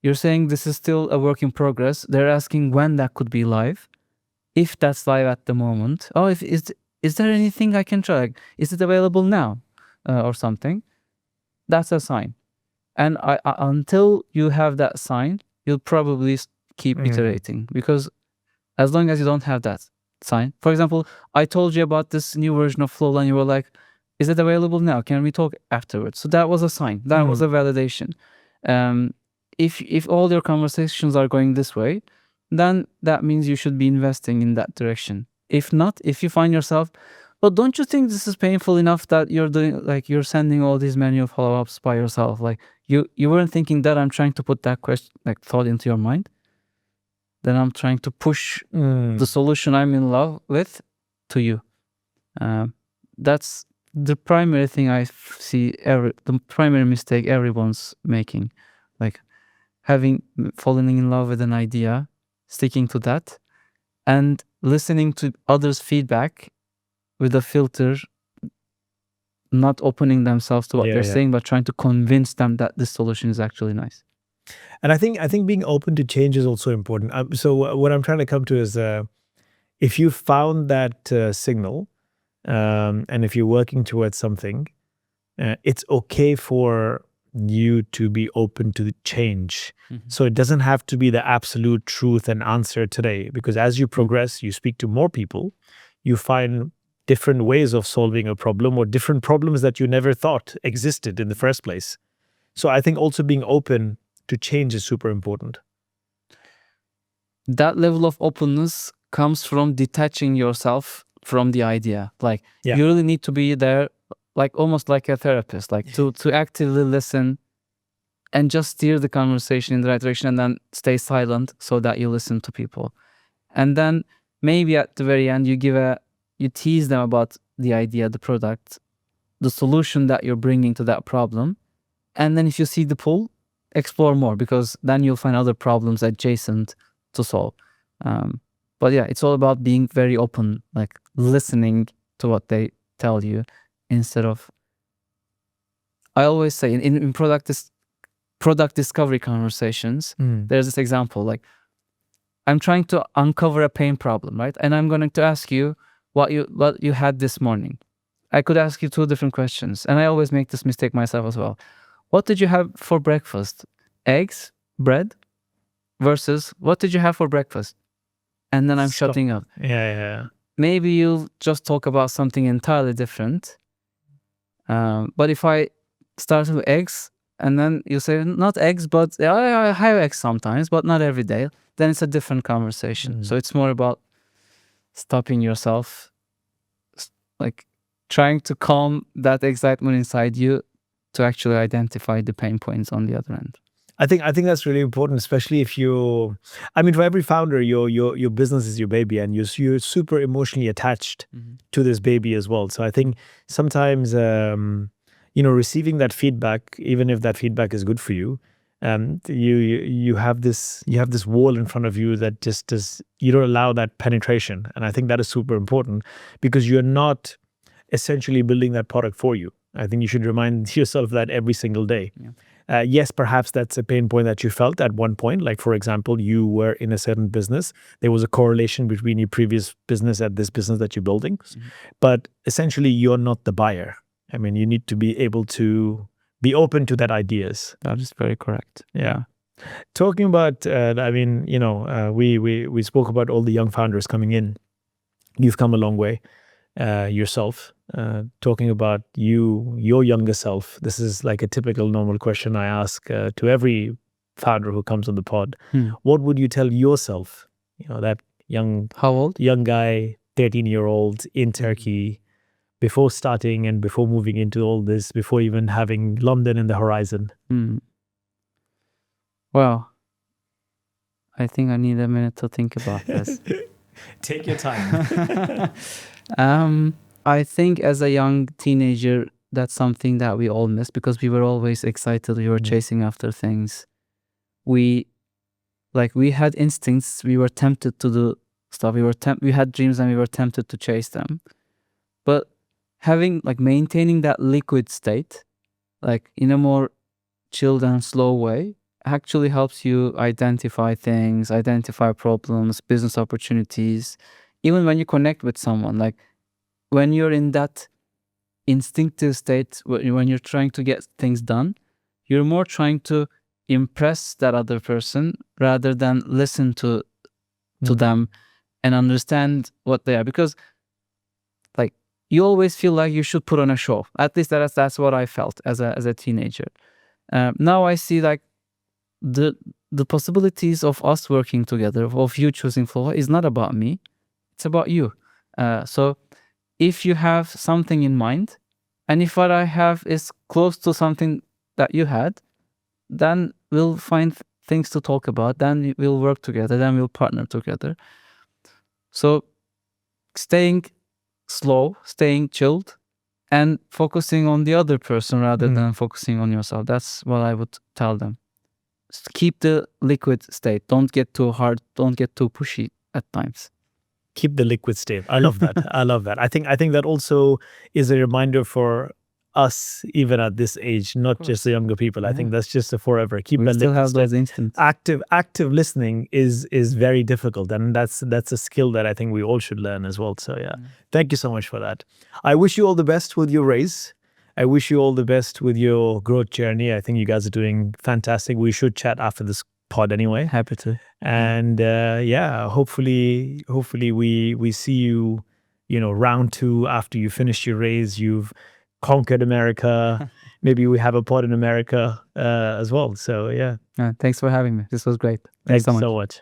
you're saying this is still a work in progress. They're asking when that could be live. If that's live at the moment, is there anything I can try? Like, is it available now or something? That's a sign. And until you have that sign, you'll probably keep iterating, because as long as you don't have that sign. For example, I told you about this new version of Flowla and you were like, is it available now? Can we talk afterwards? So that was a sign. That was a validation. If all your conversations are going this way, then that means you should be investing in that direction. If not, if you find yourself, well, don't you think this is painful enough that you're sending all these manual follow-ups by yourself? Like you weren't thinking that I'm trying to put that question, thought into your mind. Then I'm trying to push the solution I'm in love with to you. That's the primary thing I see. The primary mistake everyone's making, like falling in love with an idea, sticking to that, and listening to others' feedback with a filter, not opening themselves to what they're saying, but trying to convince them that this solution is actually nice. And I think being open to change is also important. So what I'm trying to come to is, if you found that signal, and if you're working towards something, it's okay for you to be open to the change. So it doesn't have to be the absolute truth and answer today, because as you progress, you speak to more people, you find different ways of solving a problem or different problems that you never thought existed in the first place. So I think also being open to change is super important. That level of openness comes from detaching yourself from the idea. Like you really need to be there, like almost like a therapist, like to actively listen and just steer the conversation in the right direction, and then stay silent so that you listen to people. And then maybe at the very end you give a you tease them about the idea, the product, the solution that you're bringing to that problem. And then if you see the pull, explore more, because then you'll find other problems adjacent to solve. But yeah, it's all about being very open, like listening to what they tell you instead of, I always say in product discovery conversations, there's this example, like I'm trying to uncover a pain problem, right? And I'm going to ask you what you had this morning. I could ask you 2 different questions, and I always make this mistake myself as well. What did you have for breakfast? Eggs, bread, versus what did you have for breakfast? And then I'm shutting up. Yeah. Maybe you'll just talk about something entirely different. But if I start with eggs, and then you say, not eggs, but I have eggs sometimes, but not every day, then it's a different conversation. So it's more about stopping yourself, like trying to calm that excitement inside you to actually identify the pain points on the other end. I think that's really important, especially if for every founder, your business is your baby, and you're super emotionally attached to this baby as well. So I think sometimes receiving that feedback, even if that feedback is good for you, you have this wall in front of you that just you don't allow that penetration. And I think that is super important, because you're not essentially building that product for you. I think you should remind yourself that every single day. Yes, perhaps that's a pain point that you felt at one point. Like, for example, you were in a certain business. There was a correlation between your previous business and this business that you're building. But essentially, you're not the buyer. I mean, you need to be able to be open to that ideas. That is very correct. Yeah. Talking about, we spoke about all the young founders coming in. You've come a long way yourself. Talking about your younger self, this is like a typical normal question I ask to every founder who comes on the pod. What would you tell yourself, that how old young guy, 13-year-old in Turkey, before starting and before moving into all this, before even having London in the horizon? Well, I think I need a minute to think about this. Take your time. I think as a young teenager, that's something that we all miss, because we were always excited. We were chasing after things. We had instincts. We were tempted to do stuff. We had dreams, and we were tempted to chase them. But maintaining that liquid state, like in a more chilled and slow way, actually helps you identify things, identify problems, business opportunities. Even when you connect with someone, like when you're in that instinctive state, when you're trying to get things done, you're more trying to impress that other person rather than listen to them and understand what they are. Because you always feel like you should put on a show. At least that's what I felt as a teenager. Now I see the possibilities of us working together, of you choosing Flowla, is not about me. It's about you. So if you have something in mind, and if what I have is close to something that you had, then we'll find things to talk about. Then we'll work together. Then we'll partner together. So staying slow, staying chilled, and focusing on the other person rather than focusing on yourself. That's what I would tell them. Keep the liquid state. Don't get too hard. Don't get too pushy at times. Keep the liquid state. I love that. I love that. I think that also is a reminder for us, even at this age, not just the younger people. I think that's just a forever. Keep We that still liquid have state. those instincts. Active listening is very difficult, and that's a skill that I think we all should learn as well. So thank you so much for that. I wish you all the best with your raise. I wish you all the best with your growth journey. I think you guys are doing fantastic. We should chat after this pod anyway. Happy to. And hopefully we see you, round 2 after you finish your raise. You've conquered America. Maybe we have a pod in America as well. So yeah. Thanks for having me. This was great. Thanks so much. so much.